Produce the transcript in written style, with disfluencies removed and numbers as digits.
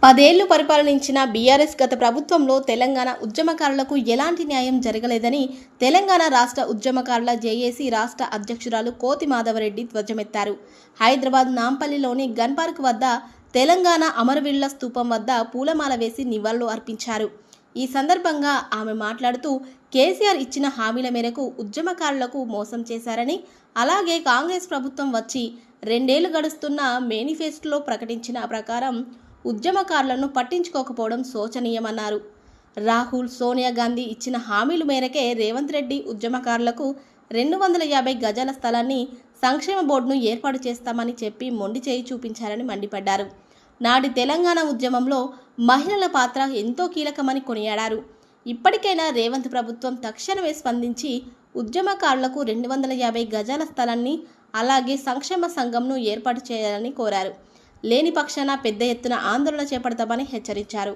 10 ఏళ్లు పరిపాలనించిన బీఆర్ఎస్ గత ప్రభుత్వంలో తెలంగాణ ఉద్యమకారులకు ఎలాంటి న్యాయం జరగలేదని తెలంగాణ రాష్ట్ర ఉద్యమకారుల జేఏసీ రాష్ట్ర అధ్యక్షురాలు కోతి మాధవరెడ్డి ధ్వజమెత్తారు. హైదరాబాద్ నాంపల్లిలోని గన్ పార్క్ వద్ద తెలంగాణ అమరవీరుల స్తూపం వద్ద పూలమాల వేసి నివాళులు అర్పించారు. ఈ సందర్భంగా ఆమె మాట్లాడుతూ కేసీఆర్ ఇచ్చిన హామీల మేరకు ఉద్యమకారులకు మోసం చేశారని, అలాగే కాంగ్రెస్ ప్రభుత్వం వచ్చి 2 ఏళ్లు గడుస్తున్న మేనిఫెస్టోలో ప్రకటించిన ప్రకారం ఉద్యమకారులను పట్టించుకోకపోవడం శోచనీయమన్నారు. రాహుల్, సోనియా గాంధీ ఇచ్చిన హామీల మేరకే రేవంత్ రెడ్డి ఉద్యమకారులకు 250 గజాల స్థలాన్ని సంక్షేమ బోర్డును ఏర్పాటు చేస్తామని చెప్పి మొండి చేయి చూపించారని మండిపడ్డారు. నాటి తెలంగాణ ఉద్యమంలో మహిళల పాత్ర ఎంతో కీలకమని కొనియాడారు. ఇప్పటికైనా రేవంత్ ప్రభుత్వం తక్షణమే స్పందించి ఉద్యమకారులకు 250 గజాల స్థలాన్ని, అలాగే సంక్షేమ సంఘంను ఏర్పాటు చేయాలని కోరారు. లేని పక్షాన పెద్ద ఎత్తున ఆందోళన చేపడతామని హెచ్చరించారు.